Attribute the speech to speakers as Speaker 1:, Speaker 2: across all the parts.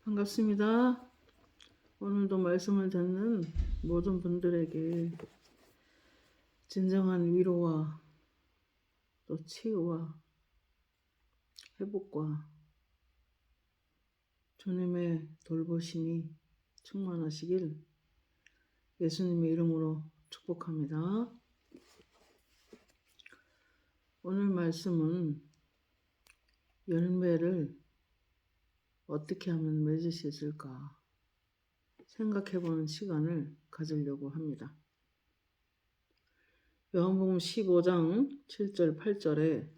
Speaker 1: 반갑습니다. 오늘도 말씀을 듣는 모든 분들에게 진정한 위로와 또 치유와 회복과 주님의 돌보심이 충만하시길 예수님의 이름으로 축복합니다. 오늘 말씀은 열매를 어떻게 하면 맺을 수 있을까 생각해보는 시간을 가지려고 합니다. 요한복음 15장 7절 8절에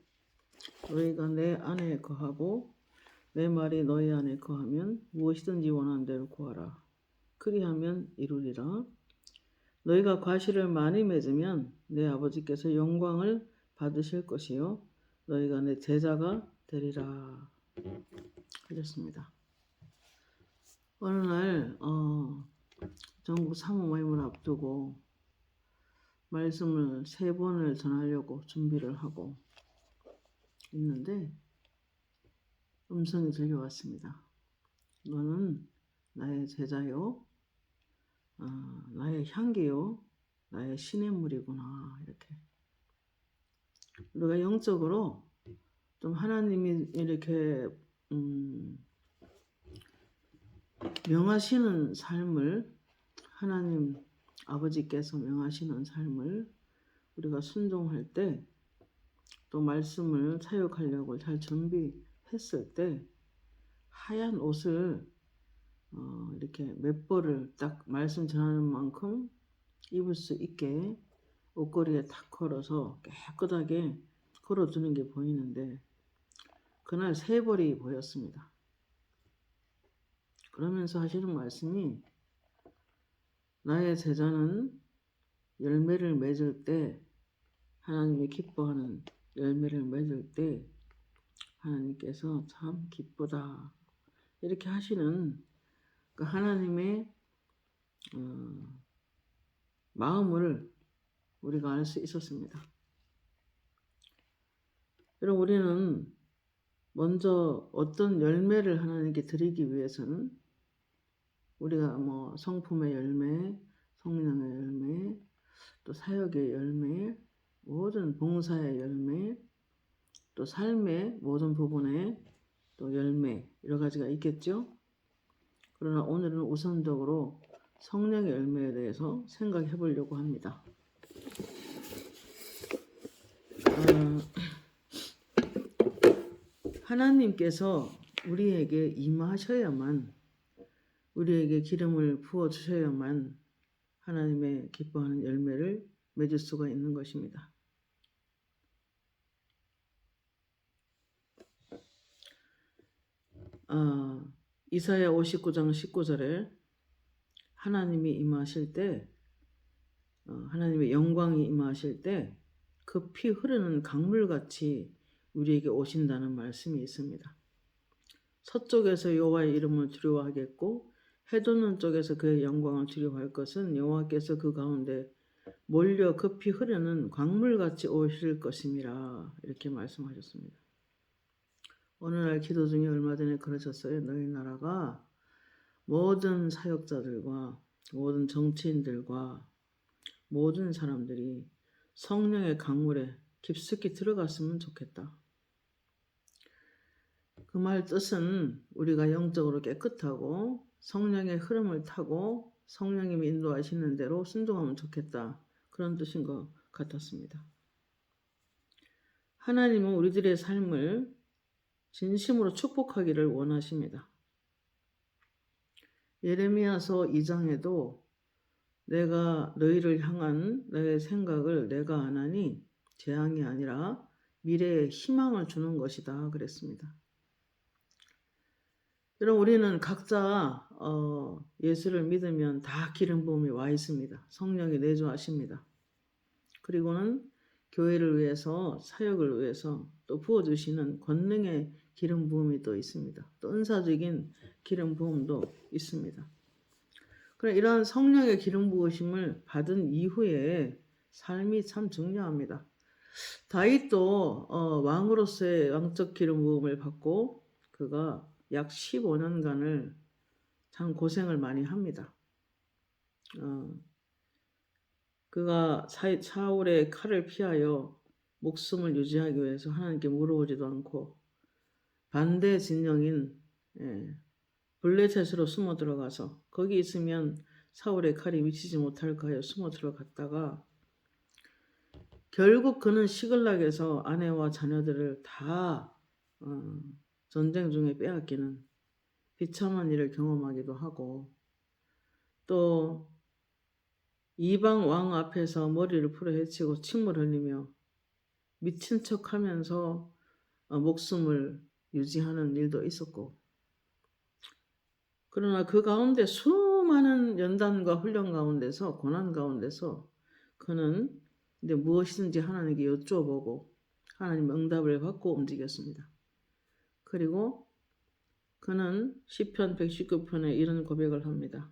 Speaker 1: 너희가 내 안에 거하고 내 말이 너희 안에 거하면 무엇이든지 원하는 대로 구하라. 그리하면 이루리라. 너희가 과실을 많이 맺으면 내 아버지께서 영광을 받으실 것이요 너희가 내 제자가 되리라 하셨습니다. 어느 날 전국 사모 모임을 앞두고 말씀을 3번을 전하려고 준비를 하고 있는데 음성이 들려왔습니다. 너는 나의 제자요, 나의 향기요, 나의 시냇물이구나. 이렇게 우리가 영적으로 좀 하나님이 이렇게 명하시는 삶을, 하나님 아버지께서 명하시는 삶을 우리가 순종할 때, 또 말씀을 사역하려고 잘 준비했을 때 하얀 옷을 이렇게 몇 벌을 딱 말씀 전하는 만큼 입을 수 있게 옷걸이에 탁 걸어서 깨끗하게 걸어두는 게 보이는데 그날 3벌이 보였습니다. 그러면서 하시는 말씀이 나의 제자는 열매를 맺을 때, 하나님이 기뻐하는 열매를 맺을 때 하나님께서 참 기쁘다 이렇게 하시는 그 하나님의 마음을 우리가 알 수 있었습니다. 여러분, 우리는 먼저 어떤 열매를 하나님께 드리기 위해서는 우리가 성품의 열매, 성령의 열매, 또 사역의 열매, 모든 봉사의 열매, 또 삶의 모든 부분에 또 열매, 여러 가지가 있겠죠. 그러나 오늘은 우선적으로 성령의 열매에 대해서 생각해 보려고 합니다. 하나님께서 우리에게 임하셔야만, 우리에게 기름을 부어주셔야만 하나님의 기뻐하는 열매를 맺을 수가 있는 것입니다. 이사야 59장 19절에 하나님이 임하실 때, 하나님의 영광이 임하실 때 급히 흐르는 강물같이 우리에게 오신다는 말씀이 있습니다. 서쪽에서 여호와의 이름을 두려워하겠고 해돋는 쪽에서 그의 영광을 두려워할 것은 여호와께서 그 가운데 몰려 급히 흐르는 강물같이 오실 것임이라 이렇게 말씀하셨습니다. 어느 날 기도 중에 얼마 전에 그러셨어요. 너희 나라가 모든 사역자들과 모든 정치인들과 모든 사람들이 성령의 강물에 깊숙이 들어갔으면 좋겠다. 그 말 뜻은 우리가 영적으로 깨끗하고 성령의 흐름을 타고 성령님이 인도하시는 대로 순종하면 좋겠다. 그런 뜻인 것 같았습니다. 하나님은 우리들의 삶을 진심으로 축복하기를 원하십니다. 예레미야서 2장에도 내가 너희를 향한 너의 생각을 내가 아나니 재앙이 아니라 미래의 희망을 주는 것이다 그랬습니다. 여러분, 우리는 각자 예수를 믿으면 다 기름 부음이 와 있습니다. 성령이 내주하십니다. 그리고는 교회를 위해서, 사역을 위해서 또 부어주시는 권능의 기름 부음이 또 있습니다. 또 은사적인 기름 부음도 있습니다. 그럼 이러한 성령의 기름 부으심을 받은 이후에 삶이 참 중요합니다. 다윗도 왕으로서의 왕적 기름 부음을 받고 그가 약 15년간을 참 고생을 많이 합니다. 그가 사울의 칼을 피하여 목숨을 유지하기 위해서 하나님께 물어보지도 않고 반대 진영인 블레셋으로 숨어 들어가서 거기 있으면 사울의 칼이 미치지 못할까 하여 숨어 들어갔다가 결국 그는 시글락에서 아내와 자녀들을 다 전쟁 중에 빼앗기는 비참한 일을 경험하기도 하고 또 이방 왕 앞에서 머리를 풀어 헤치고 침을 흘리며 미친 척하면서 목숨을 유지하는 일도 있었고 그러나 그 가운데 수많은 연단과 훈련 가운데서 고난 가운데서 그는 이제 무엇이든지 하나님께 여쭤보고 하나님 응답을 받고 움직였습니다. 그리고 그는 시편 119편에 이런 고백을 합니다.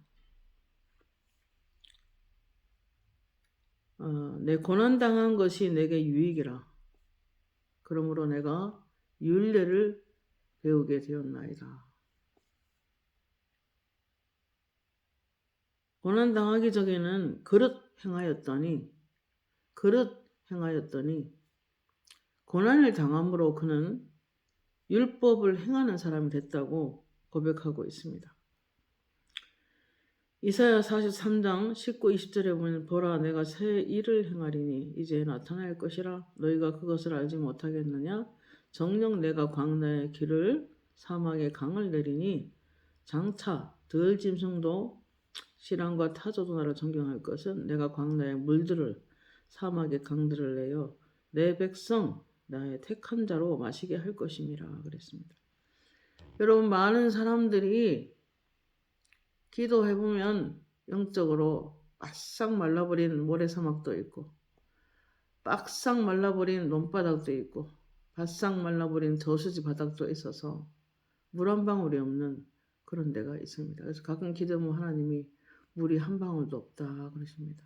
Speaker 1: 내 고난당한 것이 내게 유익이라. 그러므로 내가 율례를 배우게 되었나이다. 고난당하기 전에는 그릇 행하였더니 고난을 당함으로 그는 율법을 행하는 사람이 됐다고 고백하고 있습니다. 이사야 43장 19, 20절에 보면 보라 내가 새 일을 행하리니 이제 나타날 것이라 너희가 그것을 알지 못하겠느냐 정녕 내가 광야의 길을 사막의 강을 내리니 장차 들 짐승도 시랑과 타조도 나를 존경할 것은 내가 광야의 물들을 사막의 강들을 내어 내 백성 나의 택한 자로 마시게 할 것임이라 그랬습니다. 여러분 많은 사람들이 기도해보면 영적으로 바싹 말라버린 모래사막도 있고 빡싹 말라버린 논바닥도 있고 바싹 말라버린 저수지 바닥도 있어서 물 한 방울이 없는 그런 데가 있습니다. 그래서 가끔 기도하면 하나님이 물이 한 방울도 없다 그러십니다.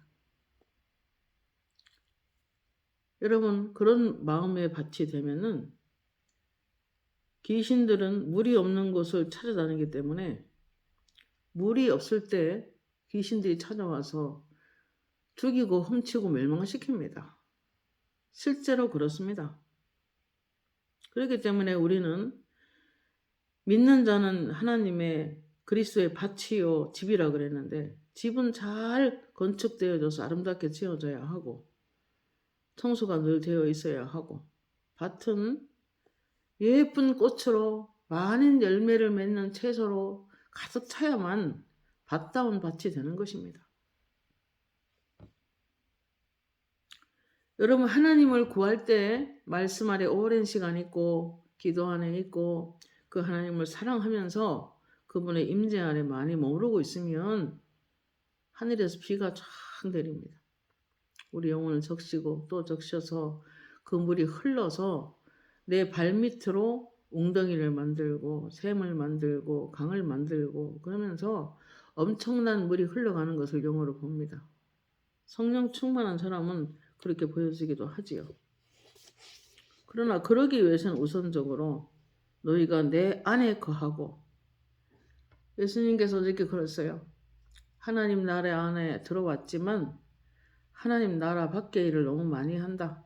Speaker 1: 여러분 그런 마음의 밭이 되면은 귀신들은 물이 없는 곳을 찾아다니기 때문에 물이 없을 때 귀신들이 찾아와서 죽이고 훔치고 멸망시킵니다. 실제로 그렇습니다. 그렇기 때문에 우리는 믿는 자는 하나님의 그리스도의 밭이요 집이라 그랬는데 집은 잘 건축되어져서 아름답게 지어져야 하고 청소가 늘 되어 있어야 하고 밭은 예쁜 꽃으로 많은 열매를 맺는 채소로 가득 차야만 밭다운 밭이 되는 것입니다. 여러분 하나님을 구할 때 말씀 아래 오랜 시간 있고 기도 안에 있고 그 하나님을 사랑하면서 그분의 임재 아래 많이 머무르고 있으면 하늘에서 비가 쫙 내립니다. 우리 영혼을 적시고 또 적셔서 그 물이 흘러서 내 발밑으로 웅덩이를 만들고 샘을 만들고 강을 만들고 그러면서 엄청난 물이 흘러가는 것을 영어로 봅니다. 성령 충만한 사람은 그렇게 보여지기도 하지요. 그러나 그러기 위해서는 우선적으로 너희가 내 안에 거하고 예수님께서 이렇게 그랬어요. 하나님 나라 안에 들어왔지만 하나님 나라 밖의 일을 너무 많이 한다.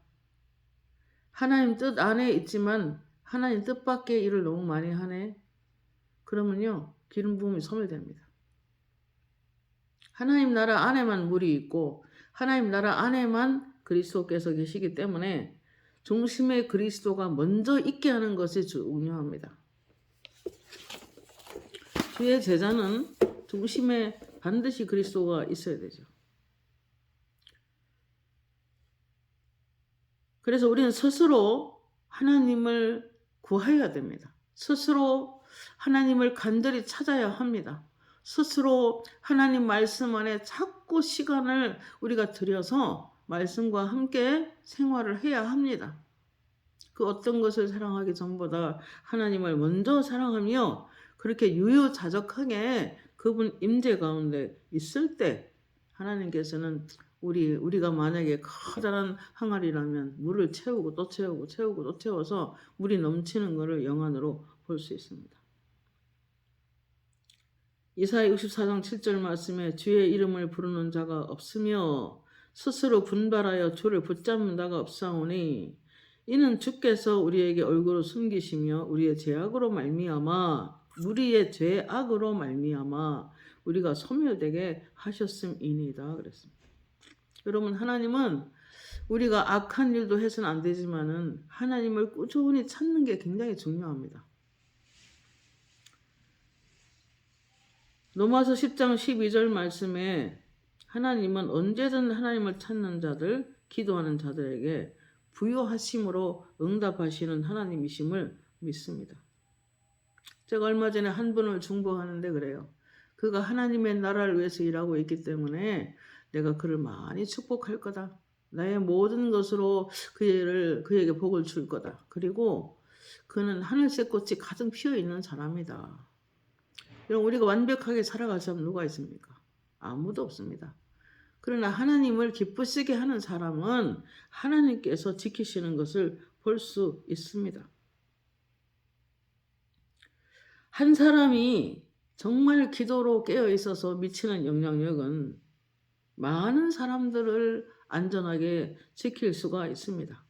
Speaker 1: 하나님 뜻 안에 있지만 하나님 뜻 밖의 일을 너무 많이 하네. 그러면요 기름 부음이 소멸됩니다. 하나님 나라 안에만 물이 있고 하나님 나라 안에만 그리스도께서 계시기 때문에 중심에 그리스도가 먼저 있게 하는 것이 중요합니다. 주의 제자는 중심에 반드시 그리스도가 있어야 되죠. 그래서 우리는 스스로 하나님을 구해야 됩니다. 스스로 하나님을 간절히 찾아야 합니다. 스스로 하나님 말씀 안에 자꾸 시간을 우리가 들여서 말씀과 함께 생활을 해야 합니다. 그 어떤 것을 사랑하기 전보다 하나님을 먼저 사랑하며 그렇게 유유자적하게 그분 임재 가운데 있을 때 하나님께서는 우리가 만약에 커다란 항아리라면 물을 채우고 또 채우고 채우고 또 채워서 물이 넘치는 것을 영안으로 볼 수 있습니다. 이사야 64장 7절 말씀에 주의 이름을 부르는 자가 없으며 스스로 분발하여 주를 붙잡는 자가 없사오니 이는 주께서 우리에게 얼굴을 숨기시며 우리의 죄악으로 말미암아 우리가 소멸되게 하셨음이니이다 그랬습니다. 여러분, 하나님은 우리가 악한 일도 해서는 안 되지만은 하나님을 꾸준히 찾는 게 굉장히 중요합니다. 로마서 10장 12절 말씀에 하나님은 언제든 하나님을 찾는 자들, 기도하는 자들에게 부요하심으로 응답하시는 하나님이심을 믿습니다. 제가 얼마 전에 한 분을 중보하는데 그래요. 그가 하나님의 나라를 위해서 일하고 있기 때문에 내가 그를 많이 축복할 거다. 나의 모든 것으로 그에게 복을 줄 거다. 그리고 그는 하늘색 꽃이 가득 피어 있는 사람이다. 여러분, 우리가 완벽하게 살아갈 사람 누가 있습니까? 아무도 없습니다. 그러나 하나님을 기쁘시게 하는 사람은 하나님께서 지키시는 것을 볼 수 있습니다. 한 사람이 정말 기도로 깨어 있어서 미치는 영향력은 많은 사람들을 안전하게 지킬 수가 있습니다.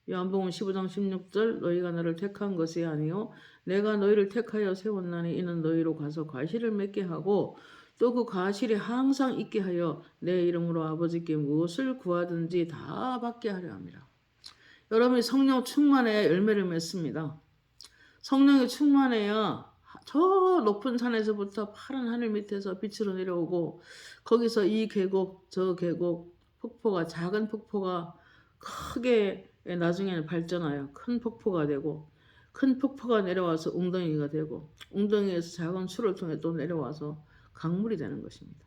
Speaker 1: 요한복음 15장 16절 너희가 나를 택한 것이 아니요 내가 너희를 택하여 세웠나니 이는 너희로 가서 과실을 맺게 하고 또 그 과실이 항상 있게 하여 내 이름으로 아버지께 무엇을 구하든지 다 받게 하려 함이라. 여러분이 성령 충만해야 열매를 맺습니다. 성령이 충만해야 저 높은 산에서부터 파란 하늘 밑에서 빛으로 내려오고 거기서 이 계곡 저 계곡 폭포가 작은 폭포가 크게 나중에는 발전하여 큰 폭포가 되고 큰 폭포가 내려와서 웅덩이가 되고 웅덩이에서 작은 수를 통해 또 내려와서 강물이 되는 것입니다.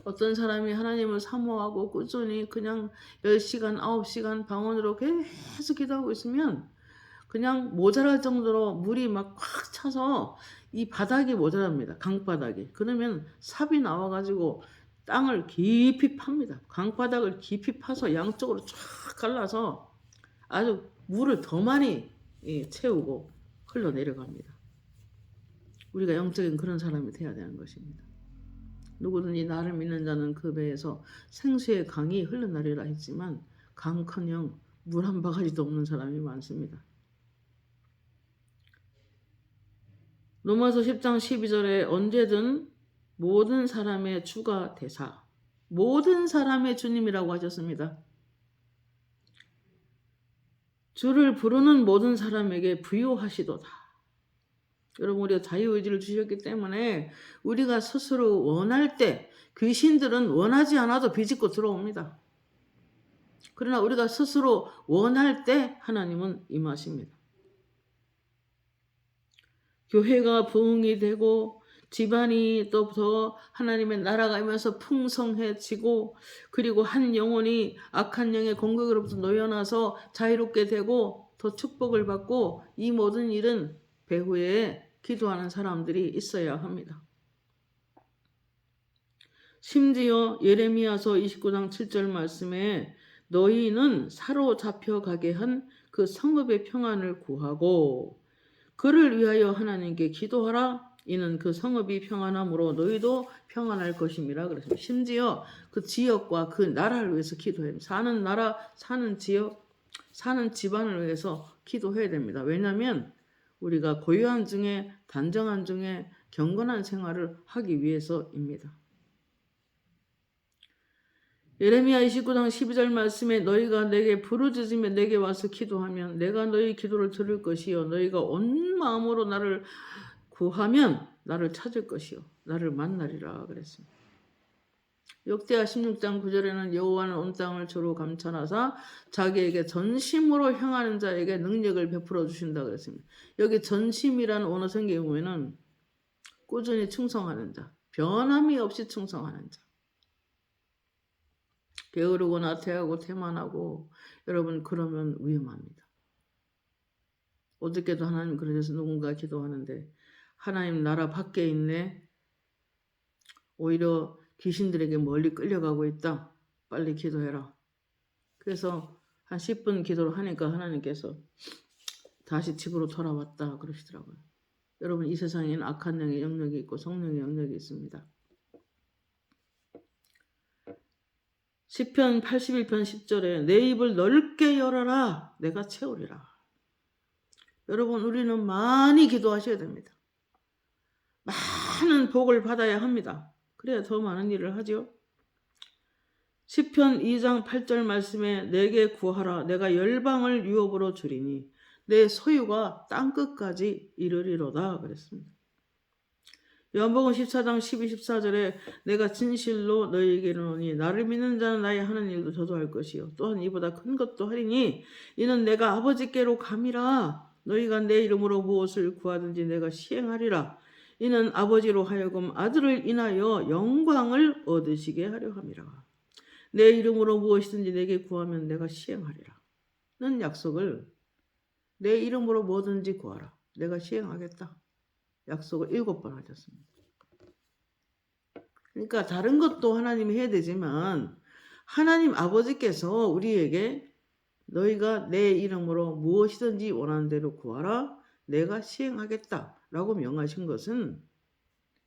Speaker 1: 어떤 사람이 하나님을 사모하고 꾸준히 그냥 10시간, 9시간 방언으로 계속 기도하고 있으면 그냥 모자랄 정도로 물이 막 꽉 차서 이 바닥이 모자랍니다. 강바닥이. 그러면 삽이 나와가지고 땅을 깊이 팝니다. 강바닥을 깊이 파서 양쪽으로 쫙 갈라서 아주 물을 더 많이 채우고 흘러내려갑니다. 우리가 영적인 그런 사람이 되어야 되는 것입니다. 누구든지 나를 믿는 자는 그 배에서 생수의 강이 흘러나리라 했지만 강커녕 물 한 바가지도 없는 사람이 많습니다. 로마서 10장 12절에 언제든 모든 사람의 주가 되사 모든 사람의 주님이라고 하셨습니다. 주를 부르는 모든 사람에게 부요하시도다. 여러분, 우리가 자유의지를 주셨기 때문에 우리가 스스로 원할 때 귀신들은 원하지 않아도 비집고 들어옵니다. 그러나 우리가 스스로 원할 때 하나님은 임하십니다. 교회가 부흥이 되고 집안이 또 더 하나님의 나라가 임해서 풍성해지고 그리고 한 영혼이 악한 영의 공격으로부터 놓여나서 자유롭게 되고 더 축복을 받고 이 모든 일은 배후에 기도하는 사람들이 있어야 합니다. 심지어 예레미야서 29장 7절 말씀에 너희는 사로잡혀 가게 한 그 성읍의 평안을 구하고 그를 위하여 하나님께 기도하라. 이는 그 성읍이 평안함으로 너희도 평안할 것임이라 그랬습니다. 심지어 그 지역과 그 나라를 위해서 기도해야 됩니다. 사는 나라, 사는 지역, 사는 집안을 위해서 기도해야 됩니다. 왜냐하면 우리가 고요한 중에 단정한 중에 경건한 생활을 하기 위해서입니다. 예레미야 29장 12절 말씀에 너희가 내게 부르짖으며 내게 와서 기도하면 내가 너희 기도를 들을 것이요 너희가 온 마음으로 나를 구하면 나를 찾을 것이요 나를 만나리라 그랬습니다. 역대하 16장 9절에는 여호와는 온 땅을 주로 감찰하사 자기에게 전심으로 향하는 자에게 능력을 베풀어 주신다 그랬습니다. 여기 전심이라는 언어 성경에 보면은 꾸준히 충성하는 자, 변함이 없이 충성하는 자. 게으르고 나태하고 태만하고 여러분 그러면 위험합니다. 어저께도 하나님 그러셔서 누군가 기도하는데 하나님 나라 밖에 있네. 오히려 귀신들에게 멀리 끌려가고 있다. 빨리 기도해라. 그래서 한 10분 기도를 하니까 하나님께서 다시 집으로 돌아왔다 그러시더라고요. 여러분 이 세상에는 악한 영의 영역이 있고 성령의 영역이 있습니다. 시편 81편 10절에 내 입을 넓게 열어라 내가 채우리라. 여러분 우리는 많이 기도하셔야 됩니다. 많은 복을 받아야 합니다. 그래야 더 많은 일을 하죠. 시편 2장 8절 말씀에 내게 구하라 내가 열방을 유업으로 주리니 내 소유가 땅끝까지 이르리로다 그랬습니다. 요한복음 14장 12, 14절에 내가 진실로 너희에게 이르노니 나를 믿는 자는 나의 하는 일도 저도 할 것이요 또한 이보다 큰 것도 하리니 이는 내가 아버지께로 감이라 너희가 내 이름으로 무엇을 구하든지 내가 시행하리라 이는 아버지로 하여금 아들을 인하여 영광을 얻으시게 하려 함이라. 내 이름으로 무엇이든지 내게 구하면 내가 시행하리라 는 약속을 내 이름으로 뭐든지 구하라 내가 시행하겠다 약속을 7번 하셨습니다. 그러니까 다른 것도 하나님이 해야 되지만 하나님 아버지께서 우리에게 너희가 내 이름으로 무엇이든지 원하는 대로 구하라 내가 시행하겠다 라고 명하신 것은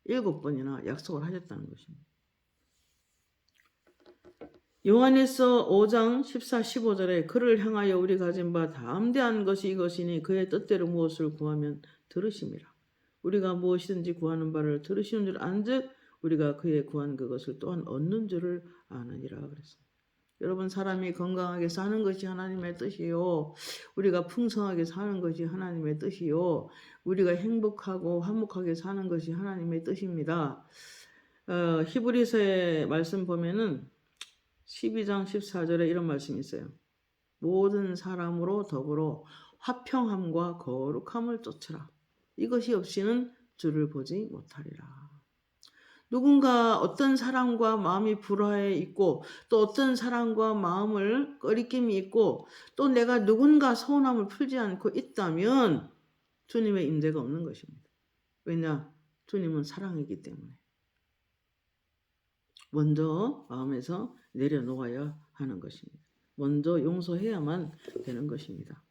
Speaker 1: 7번이나 약속을 하셨다는 것입니다. 요한일서 5장 14, 15절에 그를 향하여 우리 가진 바 담대한 것이 이것이니 그의 뜻대로 무엇을 구하면 들으심이라. 우리가 무엇이든지 구하는 바를 들으시는 줄 안즉 우리가 그의 구한 그것을 또한 얻는 줄을 아느니라 그랬습니다. 여러분 사람이 건강하게 사는 것이 하나님의 뜻이요. 우리가 풍성하게 사는 것이 하나님의 뜻이요. 우리가 행복하고 화목하게 사는 것이 하나님의 뜻입니다. 히브리서의 말씀 보면은 12장 14절에 이런 말씀이 있어요. 모든 사람으로 더불어 화평함과 거룩함을 쫓으라. 이것이 없이는 주를 보지 못하리라. 누군가 어떤 사람과 마음이 불화해 있고 또 어떤 사람과 마음을 꺼리낌이 있고 또 내가 누군가 서운함을 풀지 않고 있다면 주님의 임재가 없는 것입니다. 왜냐? 주님은 사랑이기 때문에. 먼저 마음에서 내려놓아야 하는 것입니다. 먼저 용서해야만 되는 것입니다.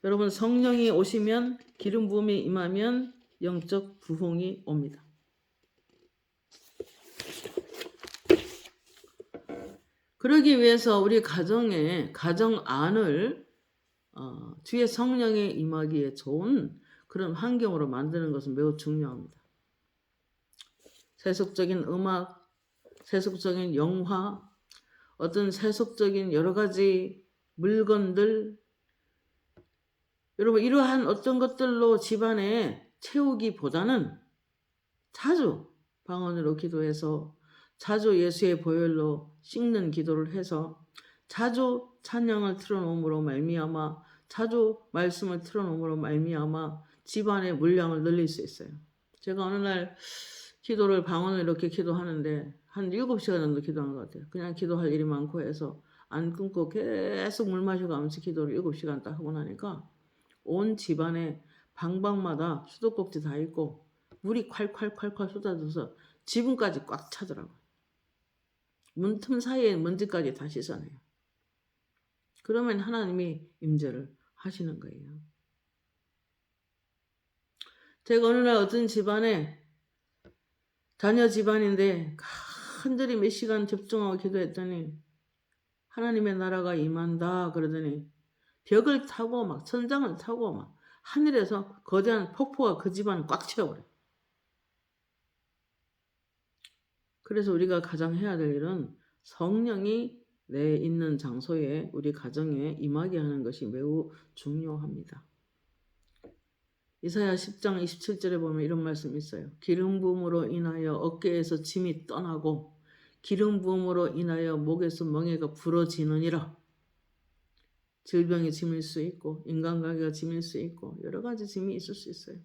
Speaker 1: 여러분 성령이 오시면 기름 부음이 임하면 영적 부흥이 옵니다. 그러기 위해서 우리 가정 안을 주의 성령의 임하기에 좋은 그런 환경으로 만드는 것은 매우 중요합니다. 세속적인 음악, 세속적인 영화, 어떤 세속적인 여러 가지 물건들, 여러분 이러한 어떤 것들로 집안에 채우기보다는 자주 방언으로 기도해서 자주 예수의 보혈로 씻는 기도를 해서 자주 찬양을 틀어놓음으로 말미암아 자주 말씀을 틀어놓음으로 말미암아 집안의 물량을 늘릴 수 있어요. 제가 어느 날 기도를 방언을 이렇게 기도하는데 한 7시간 정도 기도한 것 같아요. 그냥 기도할 일이 많고 해서 안 끊고 계속 물 마셔가면서 기도를 7시간 딱 하고 나니까 온 집안에 방방마다 수도꼭지 다 있고 물이 콸콸콸콸 쏟아져서 지붕까지 꽉 차더라고요. 문틈 사이에 먼지까지 다 씻어내요. 그러면 하나님이 임재를 하시는 거예요. 제가 어느 날 어떤 집안에 자녀 집안인데 간절히 몇 시간 집중하고 기도했더니 하나님의 나라가 임한다 그러더니 벽을 타고 막 천장을 타고 막 하늘에서 거대한 폭포가 그 집안을 꽉 채워버려요. 그래서 우리가 가장 해야 될 일은 성령이 내 있는 장소에 우리 가정에 임하게 하는 것이 매우 중요합니다. 이사야 10장 27절에 보면 이런 말씀이 있어요. 기름 부음으로 인하여 어깨에서 짐이 떠나고 기름 부음으로 인하여 목에서 멍에가 부러지느니라. 질병이 짐일 수 있고 인간관계가 짐일 수 있고 여러 가지 짐이 있을 수 있어요.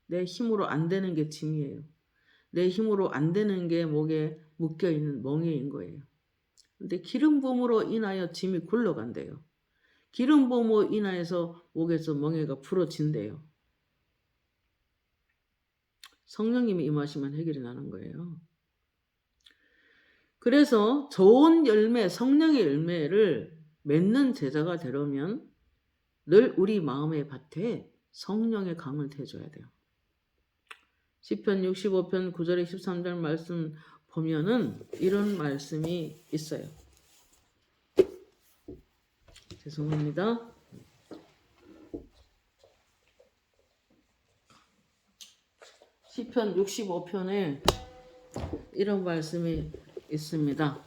Speaker 1: 내 힘으로 안 되는 게 짐이에요. 내 힘으로 안 되는 게 목에 묶여있는 멍에인 거예요. 근데 기름 부음으로 인하여 짐이 굴러간대요. 기름 부음으로 인하여서 목에서 멍에가 풀어진대요. 성령님이 임하시면 해결이 나는 거예요. 그래서 좋은 열매, 성령의 열매를 맺는 제자가 되려면 늘 우리 마음의 밭에 성령의 강을 대줘야 돼요. 시편 65편 9절에 13절 말씀 보면은 이런 말씀이 있어요. 죄송합니다. 시편 65편에 이런 말씀이 있습니다.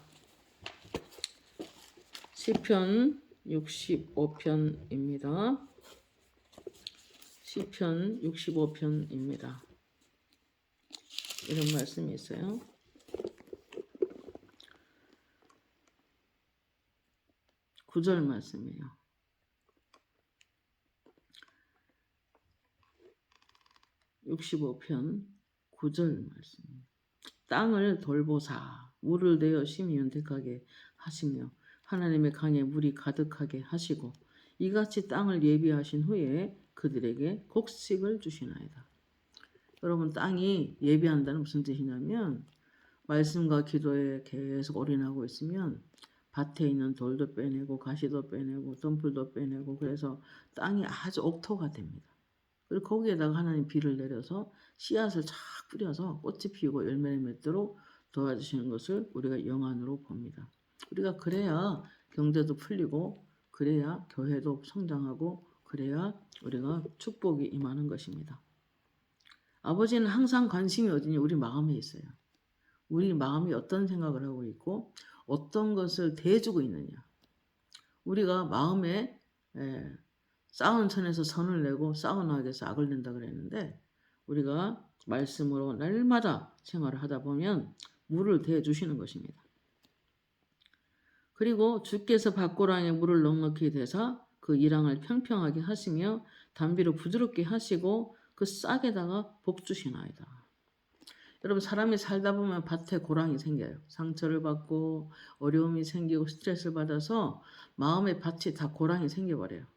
Speaker 1: 시편 65편입니다. 시편 65편입니다. 이런 말씀이 있어요. 구절 말씀이에요. 65편 9절 말씀. 땅을 돌보사 물을 내어 심히 윤택하게 하시며 하나님의 강에 물이 가득하게 하시고 이같이 땅을 예비하신 후에 그들에게 곡식을 주시나이다. 여러분, 땅이 예비한다는 무슨 뜻이냐면 말씀과 기도에 계속 올인하고 있으면 밭에 있는 돌도 빼내고 가시도 빼내고 덤불도 빼내고 그래서 땅이 아주 옥토가 됩니다. 그리고 거기에다가 하나님 비를 내려서 씨앗을 착 뿌려서 꽃이 피우고 열매를 맺도록 도와주시는 것을 우리가 영안으로 봅니다. 우리가 그래야 경제도 풀리고 그래야 교회도 성장하고 그래야 우리가 축복이 임하는 것입니다. 아버지는 항상 관심이 어디냐? 우리 마음에 있어요. 우리 마음이 어떤 생각을 하고 있고 어떤 것을 대주고 있느냐. 우리가 마음에 싸운 천에서 선을 내고 싸운 악에서 악을 낸다 그랬는데 우리가 말씀으로 날마다 생활을 하다 보면 물을 대주시는 것입니다. 그리고 주께서 밭고랑에 물을 넉넉히 대사 그 이랑을 평평하게 하시며 담비로 부드럽게 하시고 그 싹에다가 복 주시나이다. 여러분, 사람이 살다 보면 밭에 고랑이 생겨요. 상처를 받고 어려움이 생기고 스트레스를 받아서 마음의 밭이 다 고랑이 생겨버려요.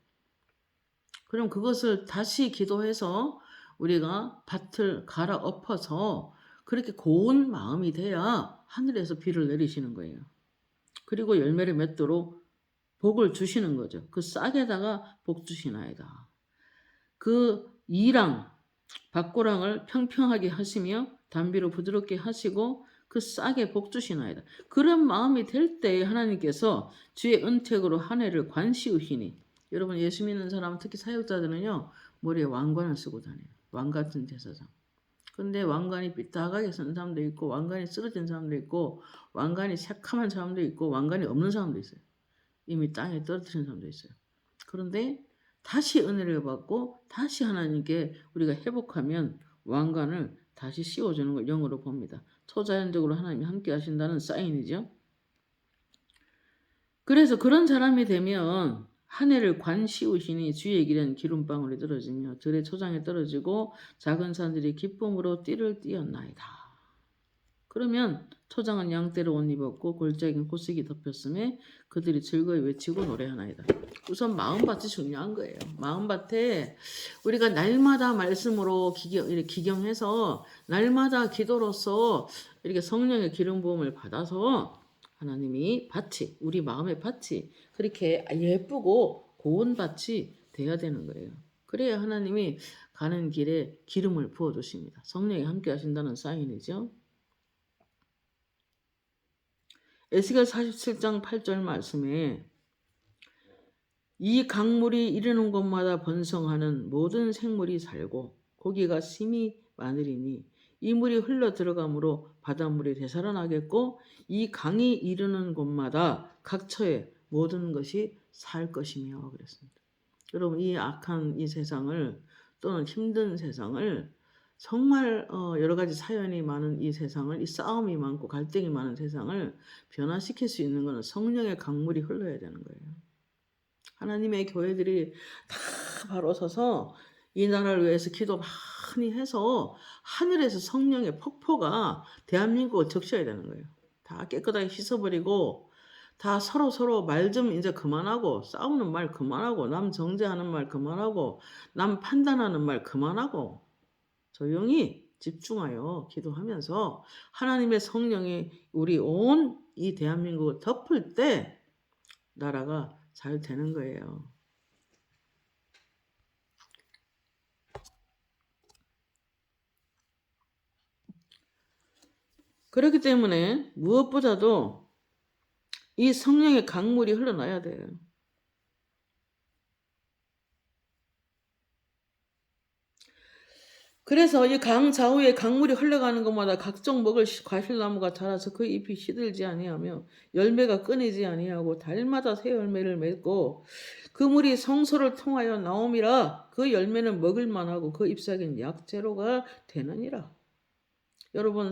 Speaker 1: 그럼 그것을 다시 기도해서 우리가 밭을 갈아엎어서 그렇게 고운 마음이 돼야 하늘에서 비를 내리시는 거예요. 그리고 열매를 맺도록 복을 주시는 거죠. 그 싹에다가 복 주시나이다. 그 이랑 밭고랑을 평평하게 하시며 담비로 부드럽게 하시고 그 싹에 복 주시나이다. 그런 마음이 될 때 하나님께서 주의 은택으로 한 해를 관시우시니, 여러분 예수 믿는 사람 특히 사역자들은요 머리에 왕관을 쓰고 다녀요. 왕 같은 제사장. 근데 왕관이 삐딱하게 쓴 사람도 있고 왕관이 쓰러진 사람도 있고 왕관이 새카만 사람도 있고 왕관이 없는 사람도 있어요. 이미 땅에 떨어뜨린 사람도 있어요. 그런데 다시 은혜를 받고 다시 하나님께 우리가 회복하면 왕관을 다시 씌워주는 걸 영으로 봅니다. 초자연적으로 하나님이 함께 하신다는 사인이죠. 그래서 그런 사람이 되면 한 해를 관 씌우시니 주의 길은 기름방울이 떨어지며 들의 초장에 떨어지고 작은 산들이 기쁨으로 띠를 띄었나이다. 그러면 초장은 양떼로 옷 입었고 골짜기는 고색이 덮였음에 그들이 즐거이 외치고 노래하나이다. 우선 마음밭이 중요한 거예요. 마음밭에 우리가 날마다 말씀으로 기경해서 날마다 기도로서 이렇게 성령의 기름 부음을 받아서 하나님이 밭이, 우리 마음의 밭이 그렇게 예쁘고 고운 밭이 돼야 되는 거예요. 그래야 하나님이 가는 길에 기름을 부어주십니다. 성령이 함께 하신다는 사인이죠. 에스겔 47장 8절 말씀에 이 강물이 이르는 곳마다 번성하는 모든 생물이 살고 고기가 심히 많으리니 이 물이 흘러 들어가므로 바닷물이 되살아나겠고 이 강이 이르는 곳마다 각처에 모든 것이 살 것이며 그랬습니다. 여러분, 이 악한 이 세상을 또는 힘든 세상을 정말 여러 가지 사연이 많은 이 세상을, 이 싸움이 많고 갈등이 많은 세상을 변화시킬 수 있는 것은 성령의 강물이 흘러야 되는 거예요. 하나님의 교회들이 다 바로 서서 이 나라를 위해서 기도 많이 해서 하늘에서 성령의 폭포가 대한민국을 적셔야 되는 거예요. 다 깨끗하게 씻어버리고 다 서로 말 좀 이제 그만하고 싸우는 말 그만하고 남 정죄하는 말 그만하고 남 판단하는 말 그만하고 조용히 집중하여 기도하면서 하나님의 성령이 우리 온 이 대한민국을 덮을 때 나라가 잘 되는 거예요. 그렇기 때문에 무엇보다도 이 성령의 강물이 흘러나야 돼요. 그래서 이 강 좌우에 강물이 흘러가는 것마다 각종 먹을 과실나무가 자라서 그 잎이 시들지 아니하며 열매가 끊이지 아니하고 달마다 새 열매를 맺고 그 물이 성소를 통하여 나옴이라. 그 열매는 먹을 만하고 그 잎사귀는 약재로가 되느니라. 여러분,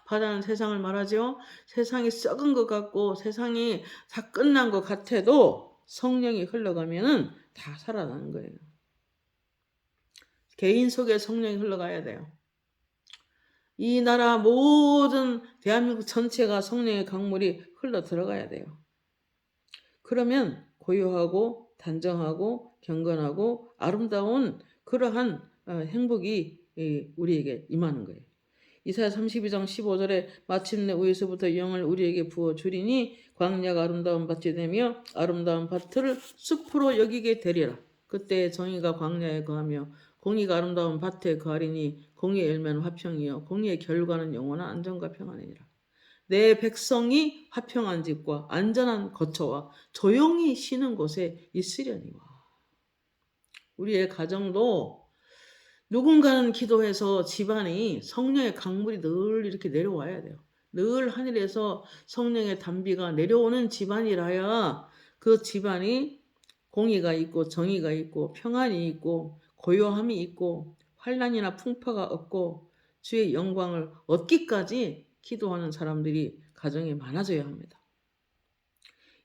Speaker 1: 바다는 세상을 말하죠. 세상이 썩은 것 같고 세상이 다 끝난 것 같아도 성령이 흘러가면은 다 살아나는 거예요. 개인 속에 성령이 흘러가야 돼요. 이 나라 모든 대한민국 전체가 성령의 강물이 흘러 들어가야 돼요. 그러면 고요하고 단정하고 경건하고 아름다운 그러한 행복이 우리에게 임하는 거예요. 이사야 32장 15절에 마침내 위에서부터 영을 우리에게 부어 주리니 광야가 아름다운 밭이 되며 아름다운 밭을 숲으로 여기게 되리라. 그때 정의가 광야에 거하며 공의가 아름다운 밭에 거하리니 공의의 열매는 화평이요 공의의 결과는 영원한 안전과 평안이니라. 내 백성이 화평한 집과 안전한 거처와 조용히 쉬는 곳에 있으려니와. 우리의 가정도 누군가는 기도해서 집안이 성령의 강물이 늘 이렇게 내려와야 돼요. 늘 하늘에서 성령의 단비가 내려오는 집안이라야 그 집안이 공의가 있고 정의가 있고 평안이 있고 고요함이 있고 환난이나 풍파가 없고 주의 영광을 얻기까지 기도하는 사람들이 가정에 많아져야 합니다.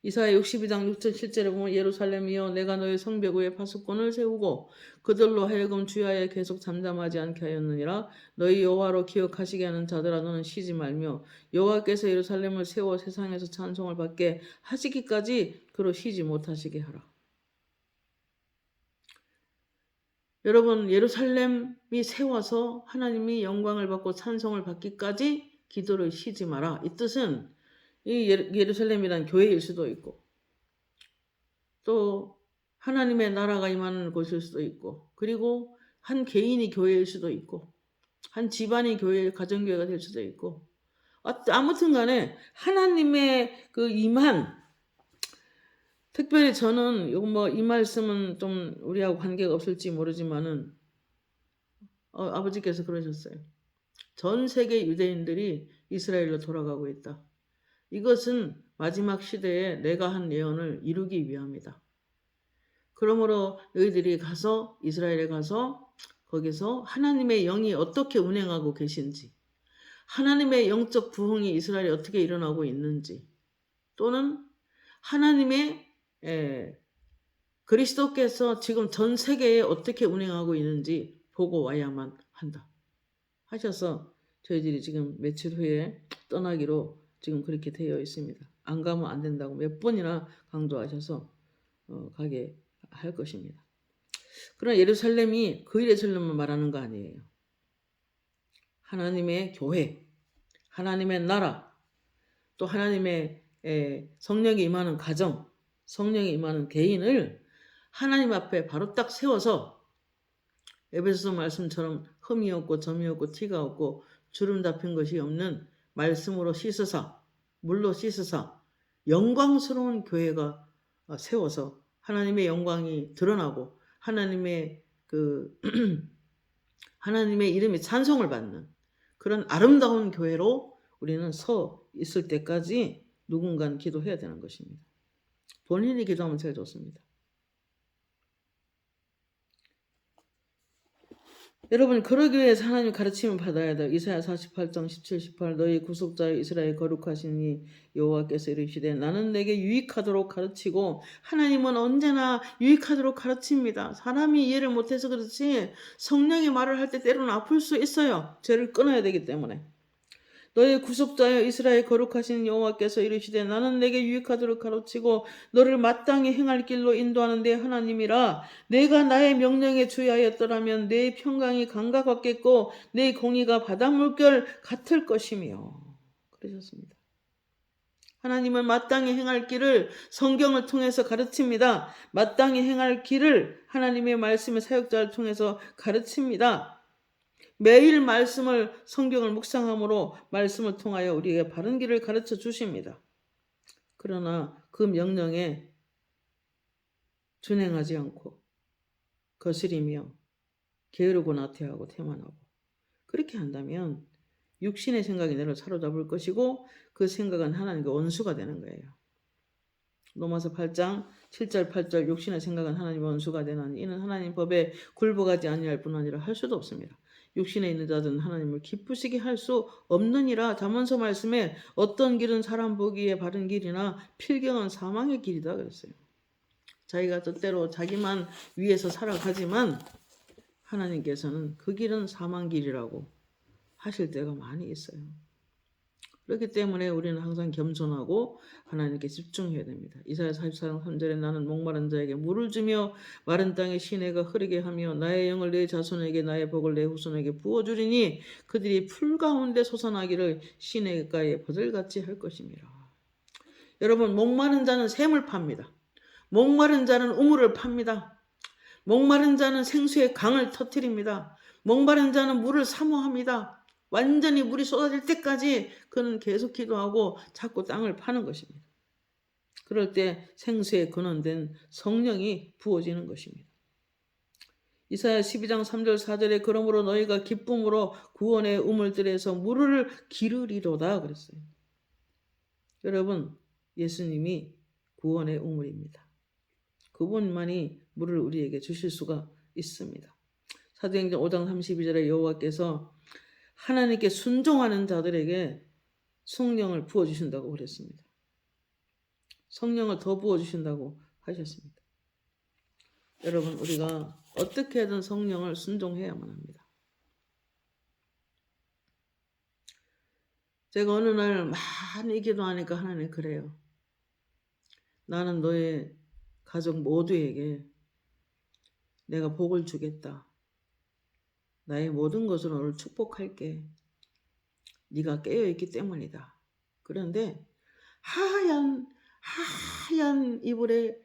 Speaker 1: 이사야 62장 6절 7절에 보면 예루살렘이여 내가 너의 성벽 위에 파수꾼을 세우고 그들로 하여금 주야에 계속 잠잠하지 않게 하였느니라. 너희 여호와로 기억하시게 하는 자들아 너는 쉬지 말며 여호와께서 예루살렘을 세워 세상에서 찬송을 받게 하시기까지 그로 쉬지 못하시게 하라. 여러분, 예루살렘이 세워서 하나님이 영광을 받고 찬송을 받기까지 기도를 쉬지 마라. 이 뜻은 이 예루살렘이란 교회일 수도 있고 또 하나님의 나라가 임하는 곳일 수도 있고 그리고 한 개인이 교회일 수도 있고 한 집안이 가정교회가 될 수도 있고 아무튼 간에 하나님의 그 임한 특별히 저는 이 말씀은 좀 우리하고 관계가 없을지 모르지만은 아버지께서 그러셨어요. 전 세계 유대인들이 이스라엘로 돌아가고 있다. 이것은 마지막 시대에 내가 한 예언을 이루기 위함이다. 그러므로 너희들이 가서 이스라엘에 가서 거기서 하나님의 영이 어떻게 운행하고 계신지 하나님의 영적 부흥이 이스라엘에 어떻게 일어나고 있는지 또는 하나님의 그리스도께서 지금 전 세계에 어떻게 운행하고 있는지 보고 와야만 한다 하셔서 저희들이 지금 며칠 후에 떠나기로 지금 그렇게 되어 있습니다. 안 가면 안 된다고 몇 번이나 강조하셔서 가게 할 것입니다. 그러나 예루살렘이 그 예루살렘을 말하는 거 아니에요. 하나님의 교회, 하나님의 나라, 또 하나님의 성령이 임하는 가정, 성령이 임하는 개인을 하나님 앞에 바로 딱 세워서 에베소서 말씀처럼 흠이 없고 점이 없고 티가 없고 주름 잡힌 것이 없는 말씀으로 씻으사 물로 씻으사 영광스러운 교회가 세워서 하나님의 영광이 드러나고 하나님의 하나님의 이름이 찬송을 받는 그런 아름다운 교회로 우리는 서 있을 때까지 누군가는 기도해야 되는 것입니다. 본인이 기도하면 제일 좋습니다. 여러분, 그러기 위해서 하나님 가르침을 받아야 돼요. 이사야 48장 17, 18 너희 구속자여 이스라엘 거룩하시니 여호와께서 이르시되 나는 내게 유익하도록 가르치고 하나님은 언제나 유익하도록 가르칩니다. 사람이 이해를 못해서 그렇지 성령이 말을 할 때 때로는 아플 수 있어요. 죄를 끊어야 되기 때문에. 너의 구속자여 이스라엘 거룩하신 여호와께서 이르시되 나는 내게 유익하도록 가르치고 너를 마땅히 행할 길로 인도하는 내 하나님이라. 내가 나의 명령에 주의하였더라면 내 평강이 강과 같겠고 내 공의가 바닷물결 같을 것이며 그러셨습니다. 하나님은 마땅히 행할 길을 성경을 통해서 가르칩니다. 마땅히 행할 길을 하나님의 말씀의 사역자를 통해서 가르칩니다. 매일 말씀을 성경을 묵상함으로 말씀을 통하여 우리에게 바른 길을 가르쳐 주십니다. 그러나 그 명령에 준행하지 않고 거스리며 게으르고 나태하고 태만하고 그렇게 한다면 육신의 생각이 너를 사로잡을 것이고 그 생각은 하나님과 원수가 되는 거예요. 로마서 8장 7절 8절 육신의 생각은 하나님과 원수가 되나니 이는 하나님 법에 굴복하지 아니할 뿐 아니라 할 수도 없습니다. 육신에 있는 자들은 하나님을 기쁘시게 할 수 없느니라. 잠언서 말씀에 어떤 길은 사람 보기에 바른 길이나 필경은 사망의 길이다 그랬어요. 자기가 뜻대로 자기만 위해서 살아가지만 하나님께서는 그 길은 사망 길이라고 하실 때가 많이 있어요. 그렇기 때문에 우리는 항상 겸손하고 하나님께 집중해야 됩니다. 이사야 44장 3절에 나는 목마른 자에게 물을 주며 마른 땅에 시내가 흐르게 하며 나의 영을 내 자손에게 나의 복을 내 후손에게 부어주리니 그들이 풀 가운데 솟아나기를 시내가에 버들같이 할 것이니라. 여러분, 목마른 자는 샘을 팝니다. 목마른 자는 우물을 팝니다. 목마른 자는 생수의 강을 터뜨립니다. 목마른 자는 물을 사모합니다. 완전히 물이 쏟아질 때까지 그는 계속 기도하고 자꾸 땅을 파는 것입니다. 그럴 때 생수의 근원된 성령이 부어지는 것입니다. 이사야 12장 3절 4절에 그러므로 너희가 기쁨으로 구원의 우물들에서 물을 기르리로다 그랬어요. 여러분, 예수님이 구원의 우물입니다. 그분만이 물을 우리에게 주실 수가 있습니다. 사도행전 5장 32절에 여호와께서 하나님께 순종하는 자들에게 성령을 부어주신다고 그랬습니다. 성령을 더 부어주신다고 하셨습니다. 여러분, 우리가 어떻게든 성령을 순종해야만 합니다. 제가 어느 날 많이 기도하니까 하나님 그래요. 나는 너의 가족 모두에게 내가 복을 주겠다. 나의 모든 것으로 너를 축복할게. 네가 깨어있기 때문이다. 그런데 하얀 이불에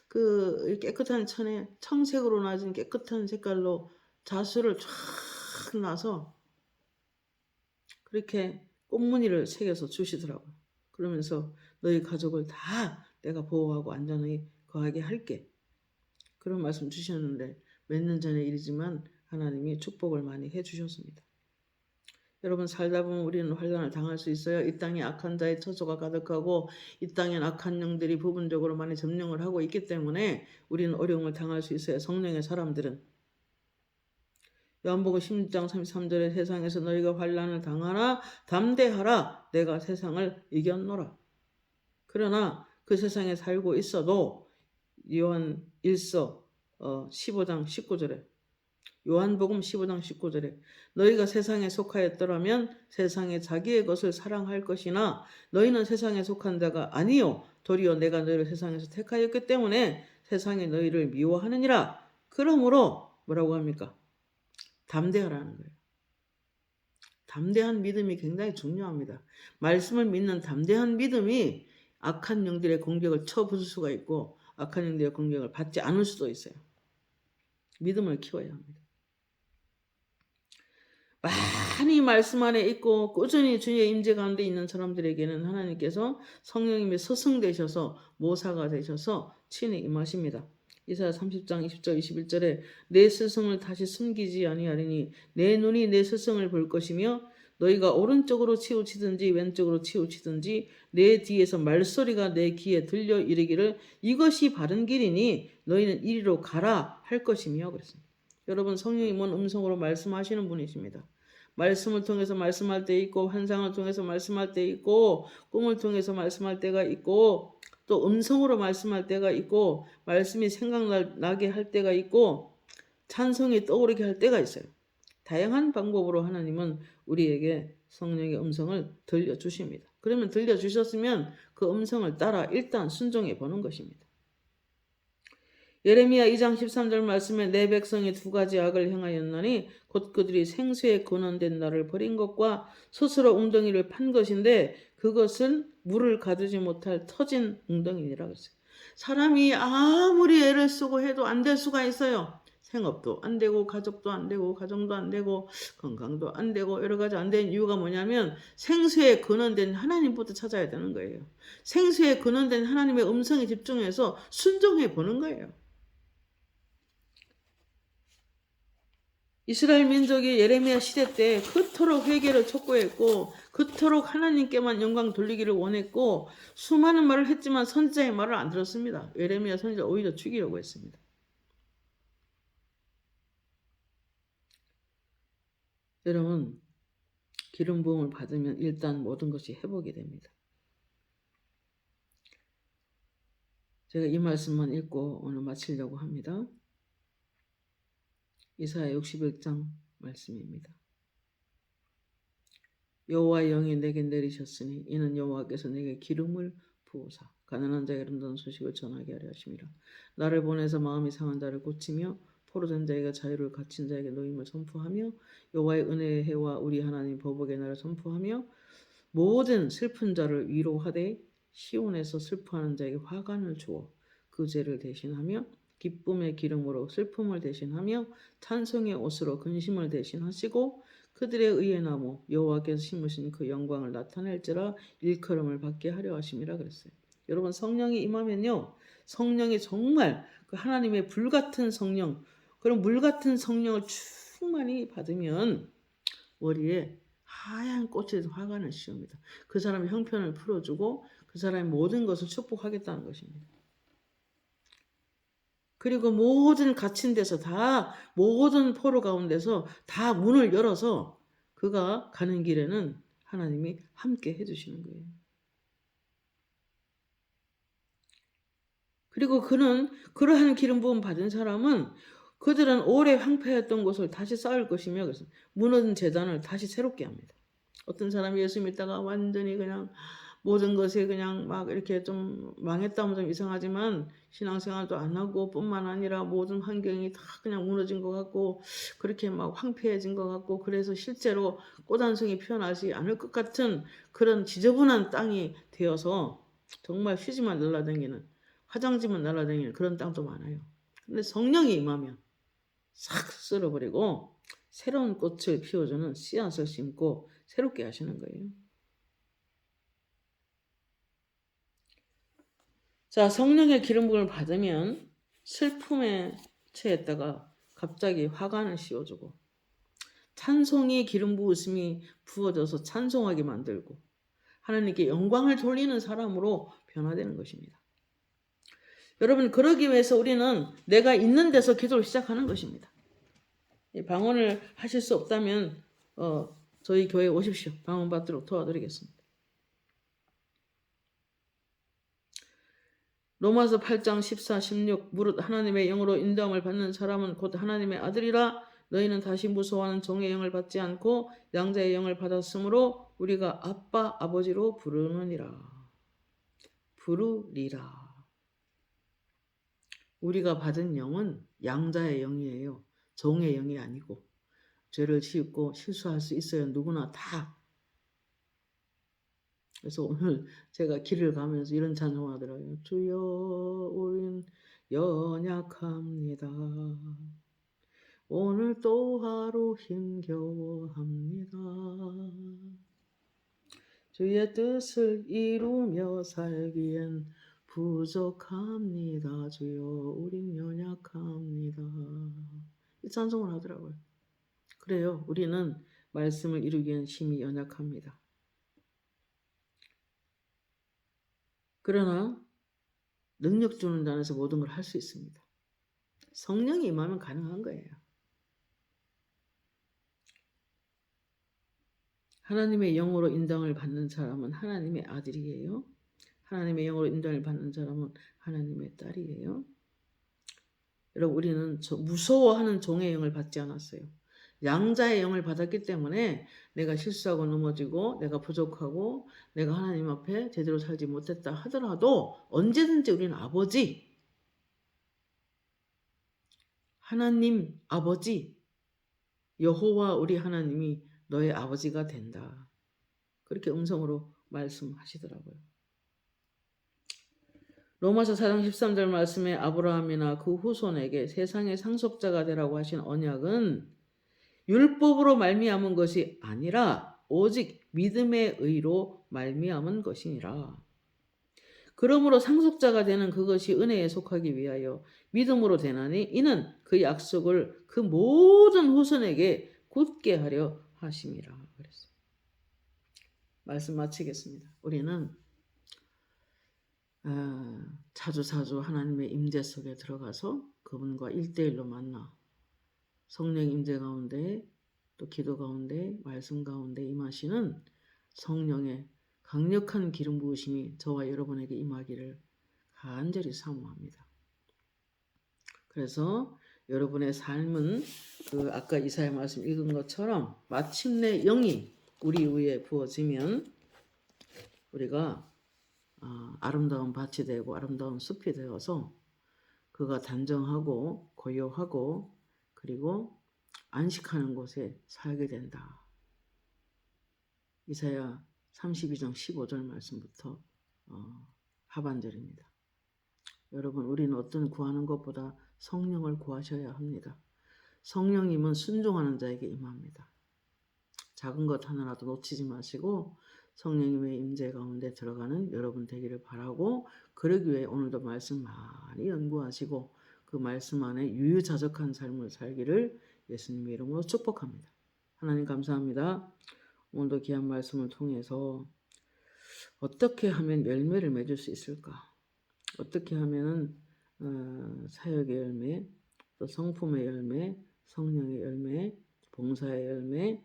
Speaker 1: 그 깨끗한 천에 청색으로 나진 깨끗한 색깔로 자수를 쫙 놔서 그렇게 꽃무늬를 새겨서 주시더라고요. 그러면서 너희 가족을 다 내가 보호하고 안전하게 거하게 할게. 그런 말씀 주셨는데 몇 년 전의 일이지만 하나님이 축복을 많이 해주셨습니다. 여러분, 살다 보면 우리는 환난을 당할 수 있어요. 이 땅에 악한 자의 처소가 가득하고 이 땅엔 악한 영들이 부분적으로 많이 점령을 하고 있기 때문에 우리는 어려움을 당할 수 있어요. 성령의 사람들은. 요한복음 16장 33절에 세상에서 너희가 환난을 당하나 담대하라. 내가 세상을 이겼노라. 그러나 그 세상에 살고 있어도 요한 1서 15장 19절에 요한복음 15장 19절에 너희가 세상에 속하였더라면 세상에 자기의 것을 사랑할 것이나 너희는 세상에 속한 자가 아니요 도리어 내가 너희를 세상에서 택하였기 때문에 세상에 너희를 미워하느니라. 그러므로 뭐라고 합니까? 담대하라는 거예요. 담대한 믿음이 굉장히 중요합니다. 말씀을 믿는 담대한 믿음이 악한 영들의 공격을 쳐부술 수가 있고 악한 영들의 공격을 받지 않을 수도 있어요. 믿음을 키워야 합니다. 많이 말씀 안에 있고 꾸준히 주의 임재 가운데 있는 사람들에게는 하나님께서 성령님이 스승되셔서 모사가 되셔서 친히 임하십니다. 이사야 30장 20절 21절에 내 스승을 다시 숨기지 아니하리니 내 눈이 내 스승을 볼 것이며 너희가 오른쪽으로 치우치든지 왼쪽으로 치우치든지 내 뒤에서 말소리가 내 귀에 들려 이르기를 이것이 바른 길이니 너희는 이리로 가라 할 것이며 그랬습니다. 여러분, 성령님은 음성으로 말씀하시는 분이십니다. 말씀을 통해서 말씀할 때 있고 환상을 통해서 말씀할 때 있고 꿈을 통해서 말씀할 때가 있고 또 음성으로 말씀할 때가 있고 말씀이 생각나게 할 때가 있고 찬송이 떠오르게 할 때가 있어요. 다양한 방법으로 하나님은 우리에게 성령의 음성을 들려주십니다. 그러면 들려주셨으면 그 음성을 따라 일단 순종해 보는 것입니다. 예레미야 2장 13절 말씀에 내 백성이 두 가지 악을 행하였나니 곧 그들이 생수에 근원된 나를 버린 것과 스스로 웅덩이를 판 것인데 그것은 물을 가두지 못할 터진 웅덩이니라 그랬어요. 사람이 아무리 애를 쓰고 해도 안 될 수가 있어요. 생업도 안 되고 가족도 안 되고 가정도 안 되고 건강도 안 되고 여러 가지 안 되는 이유가 뭐냐면 생수에 근원된 하나님부터 찾아야 되는 거예요. 생수에 근원된 하나님의 음성에 집중해서 순종해 보는 거예요. 이스라엘 민족이 예레미야 시대 때 그토록 회개를 촉구했고 그토록 하나님께만 영광 돌리기를 원했고 수많은 말을 했지만 선지자의 말을 안 들었습니다. 예레미야 선지자 오히려 죽이려고 했습니다. 여러분, 기름 부음을 받으면 일단 모든 것이 회복이 됩니다. 제가 이 말씀만 읽고 오늘 마치려고 합니다. 이사야 61장 말씀입니다. 여호와의 영이 내게 내리셨으니 이는 여호와께서 내게 기름을 부으사 가난한 자에게 아름다운 소식을 전하게 하려 하심이라. 나를 보내서 마음이 상한 자를 고치며 포로된 자에게 자유를 갇힌 자에게 노임을 선포하며 여호와의 은혜의 해와 우리 하나님 보복의 날을 선포하며 모든 슬픈 자를 위로하되 시온에서 슬퍼하는 자에게 화관을 주어 그 죄를 대신하며 기쁨의 기름으로 슬픔을 대신하며 찬송의 옷으로 근심을 대신하시고 그들의 의의 나무 여호와께서 심으신 그 영광을 나타낼지라 일컬음을 받게 하려 하심이라 그랬어요. 여러분, 성령이 임하면요, 성령이 정말 그 하나님의 불같은 성령, 그런 물같은 성령을 충만히 받으면 머리에 하얀 꽃에 화관을 씌웁니다. 그 사람의 형편을 풀어주고 그 사람의 모든 것을 축복하겠다는 것입니다. 그리고 모든 갇힌 데서 다 모든 포로 가운데서 다 문을 열어서 그가 가는 길에는 하나님이 함께 해주시는 거예요. 그리고 그는 그러한 기름 부음 받은 사람은 그들은 오래 황폐했던 곳을 다시 쌓을 것이며 그래서 무너진 재단을 다시 새롭게 합니다. 어떤 사람이 예수 믿다가 완전히 그냥 모든 것에 그냥 막 이렇게 좀 망했다면 좀 이상하지만 신앙생활도 안 하고 뿐만 아니라 모든 환경이 다 그냥 무너진 것 같고 그렇게 막 황폐해진 것 같고 그래서 실제로 꽃 한 송이 피어나지 않을 것 같은 그런 지저분한 땅이 되어서 정말 휴지만 날라다니는 화장지만 날라다니는 그런 땅도 많아요. 근데 성령이 임하면 싹 쓸어버리고 새로운 꽃을 피워주는 씨앗을 심고 새롭게 하시는 거예요. 자, 성령의 기름 부음을 받으면 슬픔에 처했다가 갑자기 화관을 씌워주고 찬송이 기름 부으심이 부어져서 찬송하게 만들고 하나님께 영광을 돌리는 사람으로 변화되는 것입니다. 여러분, 그러기 위해서 우리는 내가 있는 데서 기도를 시작하는 것입니다. 방언을 하실 수 없다면 저희 교회에 오십시오. 방언 받도록 도와드리겠습니다. 로마서 8장 14, 16 무릇 하나님의 영으로 인도함을 받는 사람은 곧 하나님의 아들이라. 너희는 다시 무서워하는 종의 영을 받지 않고 양자의 영을 받았으므로 우리가 아빠 아버지로 부르느니라. 부르리라. 우리가 받은 영은 양자의 영이에요. 종의 영이 아니고. 죄를 짓고 실수할 수 있어요. 누구나 다. 그래서 오늘 제가 길을 가면서 이런 찬송을 하더라고요. 주여 우린 연약합니다. 오늘 또 하루 힘겨워합니다. 주의 뜻을 이루며 살기엔 부족합니다. 주여 우린 연약합니다. 이 찬송을 하더라고요. 그래요. 우리는 말씀을 이루기엔 심히 연약합니다. 그러나 능력 주는 자에서 모든 걸 할 수 있습니다. 성령이 임하면 가능한 거예요. 하나님의 영으로 인정을 받는 사람은 하나님의 아들이에요. 하나님의 영으로 인정을 받는 사람은 하나님의 딸이에요. 여러분, 우리는 무서워하는 종의 영을 받지 않았어요. 양자의 영을 받았기 때문에 내가 실수하고 넘어지고 내가 부족하고 내가 하나님 앞에 제대로 살지 못했다 하더라도 언제든지 우리는 아버지, 하나님 아버지, 여호와 우리 하나님이 너의 아버지가 된다. 그렇게 음성으로 말씀하시더라고요. 로마서 4장 13절 말씀에 아브라함이나 그 후손에게 세상의 상속자가 되라고 하신 언약은 율법으로 말미암은 것이 아니라 오직 믿음의 의로 말미암은 것이니라. 그러므로 상속자가 되는 그것이 은혜에 속하기 위하여 믿음으로 되나니 이는 그 약속을 그 모든 후손에게 굳게 하려 하심이라. 그랬어요. 말씀 마치겠습니다. 우리는 자주자주 하나님의 임재 속에 들어가서 그분과 1대1로 만나 성령 임재 가운데 또 기도 가운데 말씀 가운데 임하시는 성령의 강력한 기름 부으심이 저와 여러분에게 임하기를 간절히 사모합니다. 그래서 여러분의 삶은 그 아까 이사야 말씀 읽은 것처럼 마침내 영이 우리 위에 부어지면 우리가 아름다운 밭이 되고 아름다운 숲이 되어서 그가 단정하고 고요하고 그리고 안식하는 곳에 살게 된다. 이사야 32장 15절 말씀부터 하반절입니다. 여러분, 우리는 어떤 구하는 것보다 성령을 구하셔야 합니다. 성령님은 순종하는 자에게 임합니다. 작은 것 하나라도 놓치지 마시고 성령님의 임재 가운데 들어가는 여러분 되기를 바라고, 그러기 위해 오늘도 말씀 많이 연구하시고 그 말씀 안에 유유자적한 삶을 살기를 예수님의 이름으로 축복합니다. 하나님 감사합니다. 오늘도 귀한 말씀을 통해서 어떻게 하면 열매를 맺을 수 있을까? 어떻게 하면 사역의 열매, 또 성품의 열매, 성령의 열매, 봉사의 열매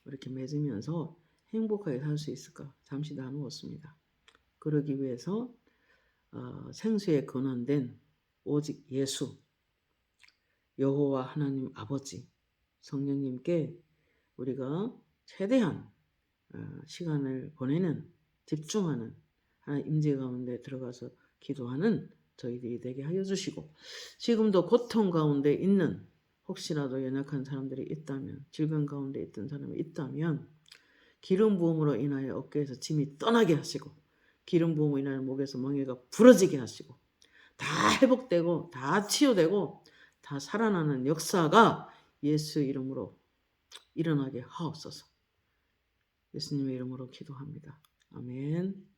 Speaker 1: 이렇게 맺으면서 행복하게 살 수 있을까? 잠시 나누었습니다. 그러기 위해서 생수에 근원된 오직 예수, 여호와 하나님 아버지, 성령님께 우리가 최대한 시간을 보내는, 집중하는 하나님 임재 가운데 들어가서 기도하는 저희들이 되게 하여 주시고, 지금도 고통 가운데 있는 혹시라도 연약한 사람들이 있다면, 질병 가운데 있던 사람이 있다면 기름 부음으로 인하여 어깨에서 짐이 떠나게 하시고, 기름 부음으로 인하여 목에서 멍에가 부러지게 하시고, 다 회복되고 다 치유되고 다 살아나는 역사가 예수 이름으로 일어나게 하옵소서. 예수님의 이름으로 기도합니다. 아멘.